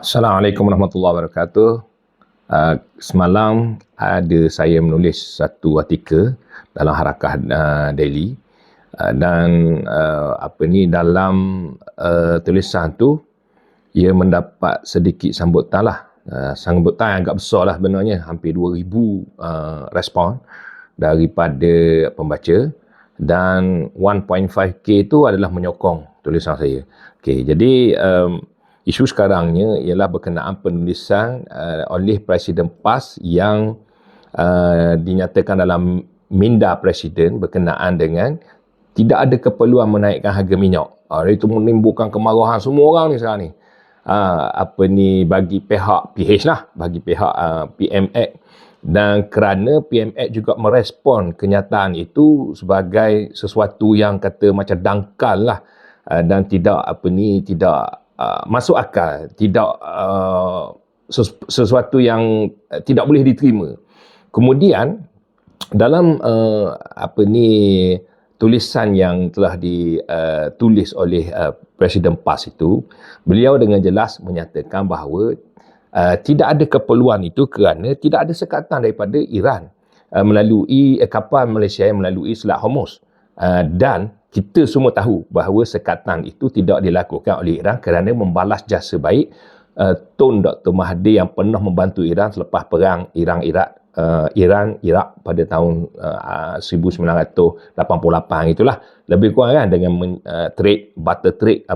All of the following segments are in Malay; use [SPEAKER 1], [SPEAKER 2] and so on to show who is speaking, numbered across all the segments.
[SPEAKER 1] Assalamualaikum warahmatullahi wabarakatuh. Semalam saya menulis satu artikel dalam Harakah Daily dan dalam tulisan tu ia mendapat sedikit sambutan lah. Sambutan yang agak besar lah sebenarnya, hampir 2,000 respon daripada pembaca dan 1.5k itu adalah menyokong tulisan saya. Okey, jadi isu sekarangnya ialah berkenaan penulisan oleh Presiden PAS yang dinyatakan dalam minda Presiden berkenaan dengan tidak ada keperluan menaikkan harga minyak. Itu menimbulkan kemarahan semua orang ni sekarang ni. Bagi pihak PH lah, bagi pihak PMX, dan kerana PMX juga merespon kenyataan itu sebagai sesuatu yang kata macam dangkal lah, dan tidak masuk akal, tidak sesuatu yang tidak boleh diterima. Kemudian dalam tulisan yang telah ditulis oleh Presiden PAS itu, beliau dengan jelas menyatakan bahawa tidak ada keperluan itu kerana tidak ada sekatan daripada Iran melalui kapal Malaysia yang melalui Selat Hormuz, dan kita semua tahu bahawa sekatan itu tidak dilakukan oleh Iran kerana membalas jasa baik Tun Dr. Mahathir yang pernah membantu Iran selepas perang Iran-Iraq pada tahun 1988 itulah, lebih kurang kan, dengan barter trade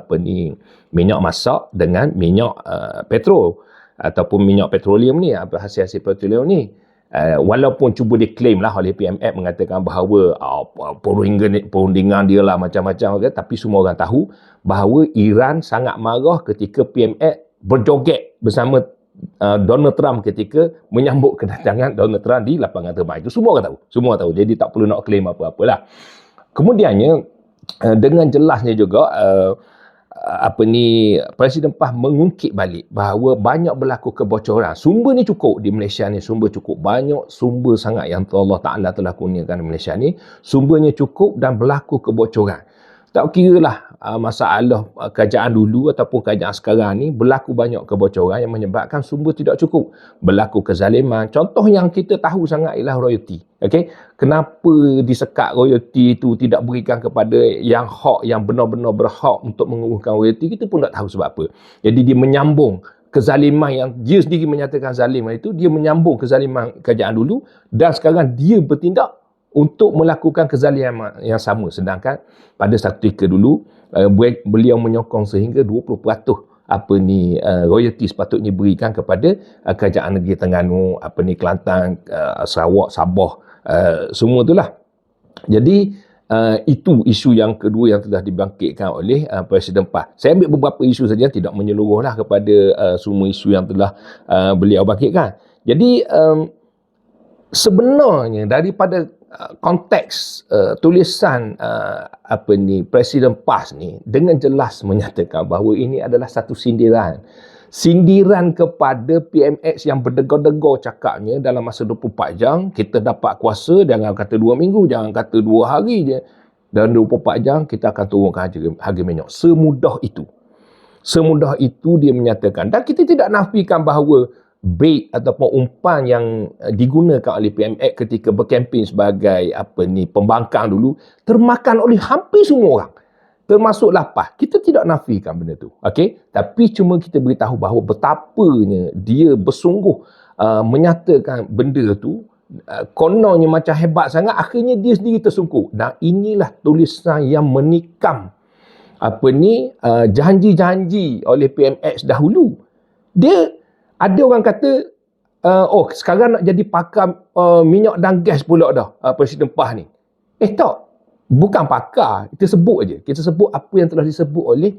[SPEAKER 1] minyak masak dengan minyak petrol ataupun minyak petroleum ni, hasil-hasil petroleum ni. Walaupun cuba diklaim lah oleh PMX mengatakan bahawa perundingan dia lah macam-macam, tapi semua orang tahu bahawa Iran sangat marah ketika PMX berjoget bersama Donald Trump ketika menyambut kedatangan Donald Trump di lapangan terbang. Itu semua orang tahu. Jadi tak perlu nak klaim apa-apalah. Kemudiannya dengan jelasnya juga Presiden PAS mengungkit balik bahawa banyak berlaku kebocoran. Sumber ni cukup di Malaysia ni, sumber cukup banyak, sumber sangat yang Allah Ta'ala telah kurniakan di Malaysia ni, sumbernya cukup dan berlaku kebocoran. Tak kira lah masalah kerajaan dulu ataupun kerajaan sekarang ni, berlaku banyak kebocoran yang menyebabkan sumber tidak cukup. Berlaku kezaliman. Contoh yang kita tahu sangat ialah royalty. Okay? Kenapa disekat royalty itu tidak berikan kepada yang hak, yang benar-benar berhak untuk menguruskan royalty, kita pun tak tahu sebab apa. Jadi dia menyambung kezaliman yang dia sendiri menyatakan zalim itu, dia menyambung kezaliman kerajaan dulu dan sekarang dia bertindak untuk melakukan kezaliman yang sama, sedangkan pada satu ketika dulu beliau menyokong sehingga 20% royalty sepatutnya berikan kepada kerajaan negeri Terengganu, Kelantan, Sarawak, Sabah, semua itulah. Jadi itu isu yang kedua yang telah dibangkitkan oleh Presiden PAS. Saya ambil beberapa isu saja, tidak menyeluruhlah kepada semua isu yang telah beliau bangkitkan. Jadi sebenarnya daripada konteks tulisan Presiden PAS ni dengan jelas menyatakan bahawa ini adalah satu sindiran kepada PMX yang berdegar-degar cakapnya dalam masa 24 jam kita dapat kuasa, jangan kata 2 minggu, jangan kata 2 hari je, dalam 24 jam kita akan turunkan harga minyak. Semudah itu dia menyatakan, dan kita tidak nafikan bahawa bait ataupun umpan yang digunakan oleh PMX ketika berkempen sebagai pembangkang dulu termakan oleh hampir semua orang, termasuklah PAS. Kita tidak nafikan benda tu, okey, tapi cuma kita beritahu bahawa betapanya dia bersungguh menyatakan benda tu, kononnya macam hebat sangat, akhirnya dia sendiri tersungkur. Dan inilah tulisan yang menikam janji-janji oleh PMX dahulu. Dia ada orang kata, sekarang nak jadi pakar minyak dan gas pula dah Presiden PAS ni. Tak, bukan pakar. Kita sebut aja. Kita sebut apa yang telah disebut oleh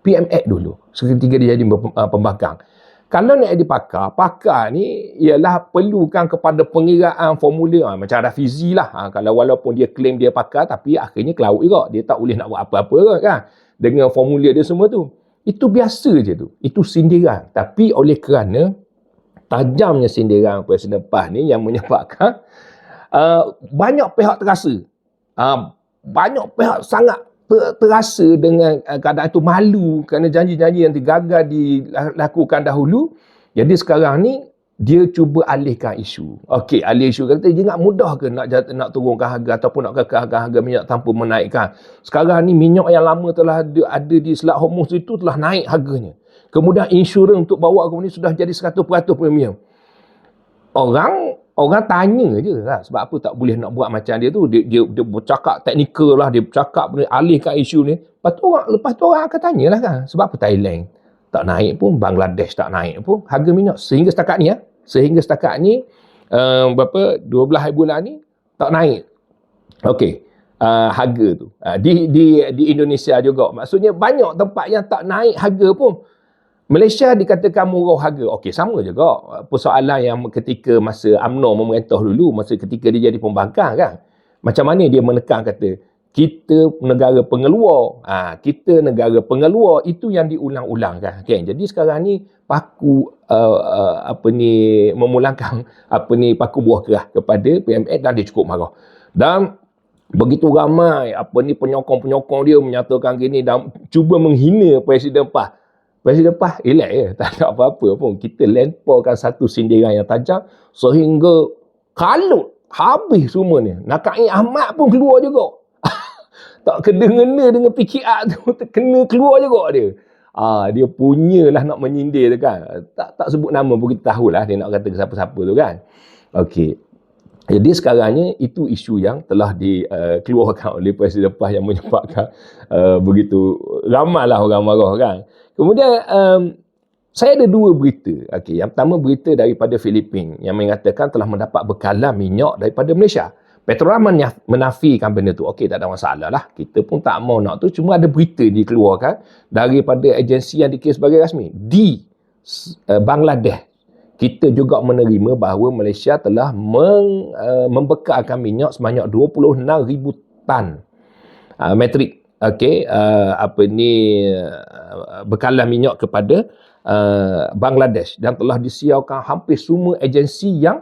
[SPEAKER 1] PMX dulu ketika dia jadi pembangkang. Kalau nak jadi pakar ni ialah perlukan kepada pengiraan formula, macam ada Fizi lah. Kalau walaupun dia claim dia pakar, tapi akhirnya kelaut juga. Dia tak boleh nak buat apa-apa kan dengan formula dia semua tu. Itu biasa je tu. Itu sindiran. Tapi oleh kerana tajamnya sindiran Presiden PAS ni yang menyebabkan banyak pihak terasa. Banyak pihak sangat terasa dengan keadaan itu malu kerana janji-janji yang gagal dilakukan dahulu. Jadi sekarang ni dia cuba alihkan isu. Okey, alih isu kata dia nak mudah ke nak turunkan harga ataupun nak kekalkan harga minyak tanpa menaikkan. Sekarang ni minyak yang lama telah ada di Selat Hormuz itu telah naik harganya. Kemudian insurans untuk bawa ke ni sudah jadi 100% premium. Orang tanya je lah, sebab apa tak boleh nak buat macam dia tu. Dia bercakap teknikal lah, dia bercakap alihkan isu ni. Lepas tu orang akan tanya lah kan, sebab apa Thailand tak naik pun, Bangladesh tak naik pun harga minyak sehingga setakat ni berapa 12 bulan ni tak naik. Okey, harga tu di Indonesia juga, maksudnya banyak tempat yang tak naik harga pun. Malaysia dikatakan murah harga. Okey, sama juga persoalan yang ketika masa UMNO memerintah dulu, masa ketika dia jadi pembangkang kan. Macam mana dia menekan kata kita negara pengeluar. Kita negara pengeluar, itu yang diulang-ulang kan. Okay? Jadi sekarang ni paku memulangkan paku buah kerah kepada PMX dan dia cukup marah. Dan begitu ramai penyokong-penyokong dia menyatakan gini dan cuba menghina Presiden PAS. Presiden PAS elak je, tak ada apa-apa pun. Kita lemparkan satu sindiran yang tajam sehingga kalut, habis semua ni. Nakai Ahmad pun keluar juga. Tak kena-ngena dengan PKR tu, kena keluar juga dia. Dia punyalah nak menyindir tu kan. Tak sebut nama pun kita tahulah dia nak kata ke siapa-siapa tu kan. Okey. Jadi sekarangnya itu isu yang telah dikeluarkan oleh Presiden PAS yang menyebabkan begitu ramailah orang marah kan. Kemudian saya ada dua berita. Okey, yang pertama berita daripada Filipina yang mengatakan telah mendapat bekalan minyak daripada Malaysia. Petronas menafikan benda tu. Okey, tak ada masalah lah. Kita pun tak mau nak tu. Cuma ada berita dikeluarkan daripada agensi yang dikira sebagai rasmi. Di Bangladesh, kita juga menerima bahawa Malaysia telah membekalkan minyak sebanyak 26,000 tan metrik. Okey, bekalan minyak kepada Bangladesh dan telah disiarkan hampir semua agensi yang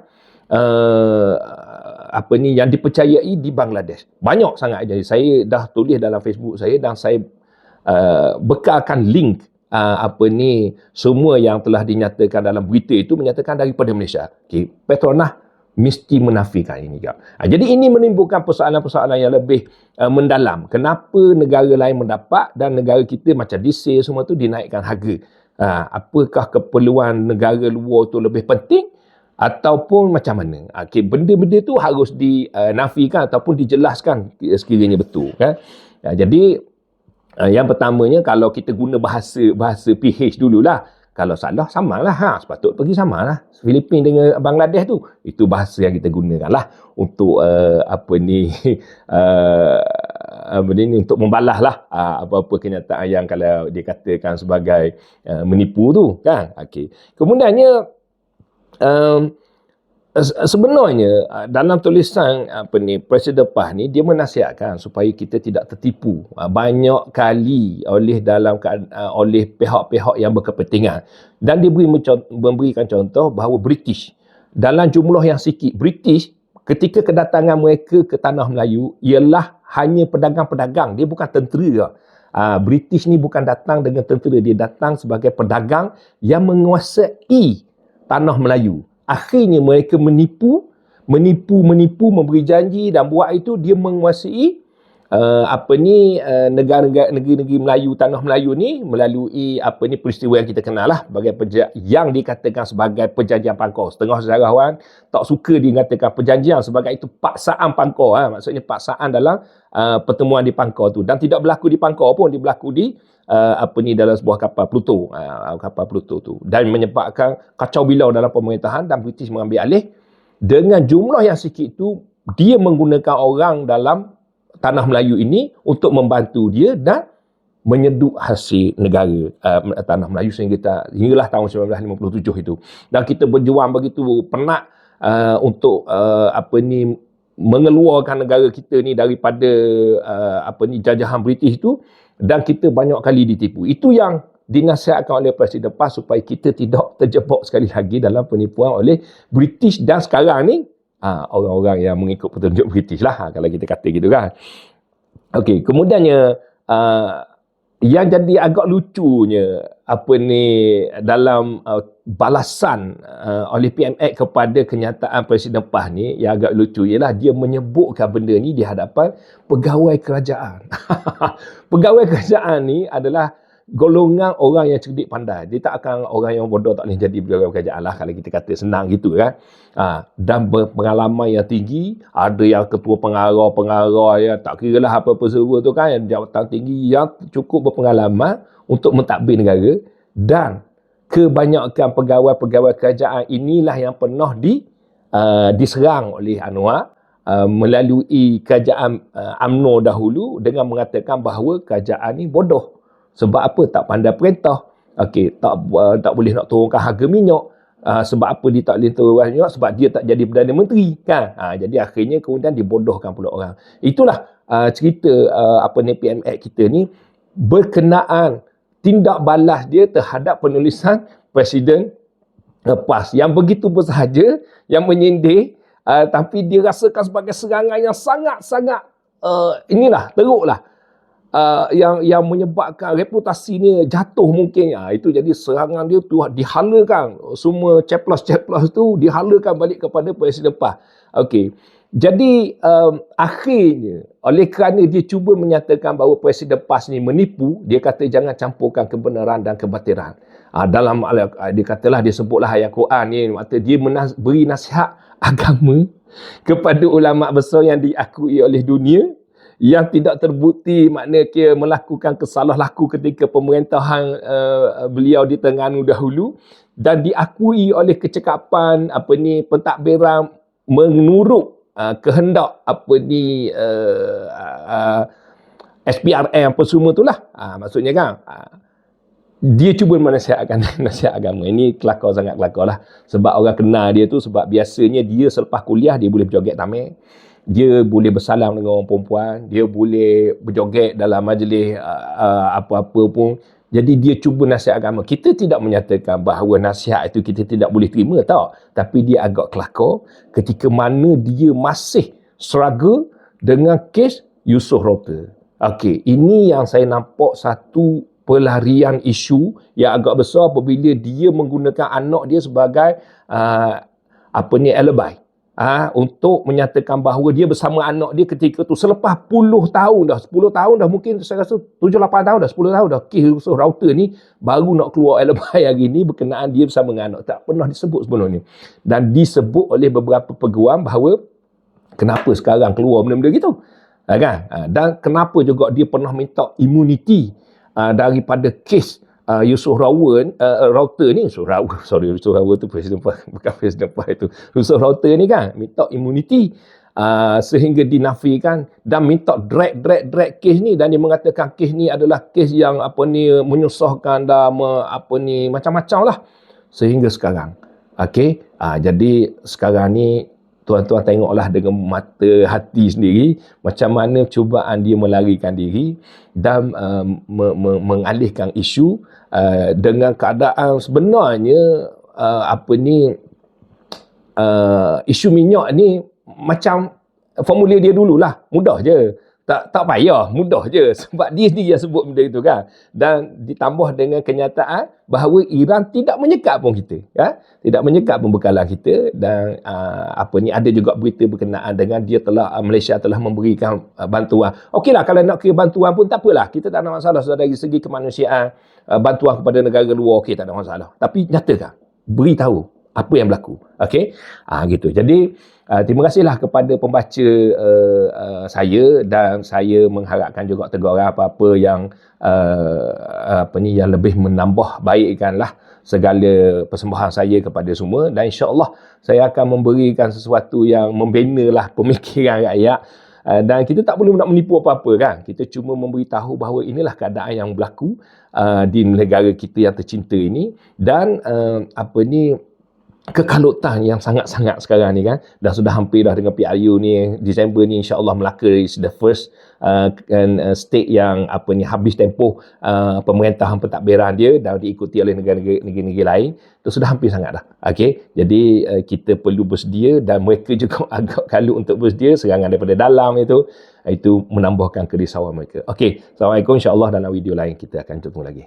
[SPEAKER 1] yang dipercayai di Bangladesh. Banyak sangat agensi. Saya dah tulis dalam Facebook saya dan saya bekalkan link semua yang telah dinyatakan dalam berita itu menyatakan daripada Malaysia. Okey, Petronas mesti menafikan ini. Jadi ini menimbulkan persoalan-persoalan yang lebih mendalam. Kenapa negara lain mendapat dan negara kita macam diesel semua tu dinaikkan harga? Apakah keperluan negara luar tu lebih penting ataupun macam mana? Okay, benda-benda tu harus dinafikan ataupun dijelaskan sekiranya betul kan. Jadi yang pertamanya, kalau kita guna bahasa PH dululah. Kalau salah, samalah. Sepatut pergi samalah. Filipina dengan Bangladesh tu. Itu bahasa yang kita gunakan lah. Untuk untuk membalas lah apa-apa kenyataan yang kalau dikatakan sebagai menipu tu. Kan? Okay. Kemudiannya, sebenarnya dalam tulisan Presiden PAS ni dia menasihatkan supaya kita tidak tertipu banyak kali oleh pihak-pihak yang berkepentingan, dan dia memberikan contoh bahawa British dalam jumlah yang sikit, British ketika kedatangan mereka ke tanah Melayu ialah hanya pedagang-pedagang, dia bukan tentera. British ni bukan datang dengan tentera, dia datang sebagai pedagang yang menguasai tanah Melayu. Akhirnya mereka menipu, memberi janji dan buat itu dia menguasai negeri-negeri Melayu, tanah Melayu ni melalui peristiwa yang kita kenal lah yang dikatakan sebagai perjanjian Pangkor. Setengah sejarawan tak suka dikatakan perjanjian sebagai itu paksaan Pangkor. Maksudnya paksaan dalam pertemuan di Pangkor tu, dan tidak berlaku di Pangkor pun, dia berlaku di dalam sebuah kapal Pluto, tu, dan menyebabkan kacau bilau dalam pemerintahan dan British mengambil alih. Dengan jumlah yang sikit tu, dia menggunakan orang dalam tanah Melayu ini untuk membantu dia dan menyeduk hasil negara tanah Melayu hinggalah tahun 1957 itu. Dan kita berjuang begitu penat untuk mengeluarkan negara kita ni daripada jajahan British itu, dan kita banyak kali ditipu. Itu yang dinasihatkan oleh Presiden PAS supaya kita tidak terjebak sekali lagi dalam penipuan oleh British. Dan sekarang ni orang-orang yang mengikut petunjuk British lah, kalau kita kata gitu kan. Okey, kemudiannya uh, yang jadi agak lucunya dalam balasan oleh PMX kepada kenyataan Presiden PAS ni, yang agak lucu ialah dia menyebutkan benda ni di hadapan pegawai kerajaan. Pegawai kerajaan ni adalah golongan orang yang cerdik pandai. Dia tak akan orang yang bodoh tak boleh jadi pegawai kerajaan lah, kalau kita kata senang gitu kan. Dan berpengalaman yang tinggi, ada yang ketua pengarah yang tak kira lah apa-apa semua tu kan, yang jabatan tinggi yang cukup berpengalaman untuk mentadbir negara. Dan kebanyakan pegawai-pegawai kerajaan inilah yang pernah diserang oleh Anwar melalui kerajaan UMNO dahulu dengan mengatakan bahawa kerajaan ni bodoh. Sebab apa? Tak pandai perintah. Okey, tak boleh nak turunkan harga minyak. Sebab apa dia tak boleh turunkan minyak? Sebab dia tak jadi Perdana Menteri kan. Jadi akhirnya kemudian dibodohkan pula orang. Itulah cerita PMX kita ni berkenaan tindak balas dia terhadap penulisan Presiden PAS yang begitu bersahaja, yang menyindir, tapi dia rasakan sebagai serangan yang sangat-sangat teruklah. Yang menyebabkan reputasi ni jatuh mungkin. Itu jadi serangan dia tu dihalakan, semua ceplas-ceplas tu dihalakan balik kepada Presiden PAS. Okey. Jadi akhirnya oleh kerana dia cuba menyatakan bahawa Presiden PAS ni menipu, dia kata jangan campurkan kebenaran dan kebatilan. Dalam dia katalah, dia sebutlah ayat Quran ni, maksud dia beri nasihat agama kepada ulama besar yang diakui oleh dunia, yang tidak terbukti maknanya dia melakukan kesalah laku ketika pemerintahan beliau di Terengganu dahulu, dan diakui oleh kecekapan pentadbiran menurut kehendak SPRM apa semua itulah. Maksudnya kan dia cuba menasihatkan nasihat agama. Ini kelakar, sangat kelakar lah. Sebab orang kenal dia tu, sebab biasanya dia selepas kuliah dia boleh berjoget tamir, dia boleh bersalam dengan orang perempuan, dia boleh berjoget dalam majlis apa-apa pun. Jadi dia cuba nasihat agama. Kita tidak menyatakan bahawa nasihat itu kita tidak boleh terima, tak. Tapi dia agak kelakar ketika mana dia masih struggle dengan kes Yusof Router. Okey, ini yang saya nampak satu pelarian isu yang agak besar apabila dia menggunakan anak dia sebagai alibi. Untuk menyatakan bahawa dia bersama anak dia ketika tu selepas 10 tahun dah, mungkin saya rasa 7-8 tahun dah, 10 tahun dah, kes Yusof Router ni baru nak keluar alibi hari ni berkenaan dia bersama dengan anak. Tak pernah disebut sebelum ni. Dan disebut oleh beberapa peguam bahawa kenapa sekarang keluar benda-benda gitu. Kan? Dan kenapa juga dia pernah minta imuniti daripada kes Yusof Router ni, Yusof Router tu Presiden PAS, bukan Presiden PAS itu. Yusof Router ni kan minta imuniti sehingga dinafikan, dan minta drag kes ni, dan dia mengatakan kes ni adalah kes yang menyusahkan dan macam-macam lah sehingga sekarang. Okey, jadi sekarang ni tuan-tuan tengoklah dengan mata hati sendiri macam mana cubaan dia melarikan diri dan mengalihkan isu dengan keadaan sebenarnya isu minyak ni macam formulir dia dululah, mudah je. Tak payah, mudah je. Sebab dia sendiri yang sebut benda itu kan. Dan ditambah dengan kenyataan bahawa Iran tidak menyekat pun kita. Ya? Tidak menyekat pembekalan kita. Dan ada juga berita berkenaan dengan Malaysia telah memberikan bantuan. Okeylah, kalau nak kira bantuan pun tak apalah. Kita tak ada masalah. Dari segi kemanusiaan, bantuan kepada negara luar, okey, tak ada masalah. Tapi nyatakan, beritahu apa yang berlaku. Okey? Gitu. Jadi terima kasihlah kepada pembaca saya, dan saya mengharapkan juga teguran apa-apa yang yang lebih menambah baikkanlah segala persembahan saya kepada semua, dan insya-Allah saya akan memberikan sesuatu yang membenalah pemikiran rakyat. Dan kita tak perlu nak menipu apa-apa kan. Kita cuma memberitahu bahawa inilah keadaan yang berlaku di negara kita yang tercinta ini, dan kekalutan yang sangat-sangat sekarang ni kan, dah sudah hampir dah dengan PRU ni, Disember ni insya-Allah Melaka is the first state yang habis tempoh pemerintahan pentadbiran dia dan diikuti oleh negara-negara lain. Itu sudah hampir sangat dah. Okey, jadi kita perlu bersedia dan mereka juga agak kalut untuk bersedia, serangan daripada dalam itu menambahkan kerisauan mereka. Okey, Assalamualaikum, insya-Allah dalam video lain kita akan bertemu lagi.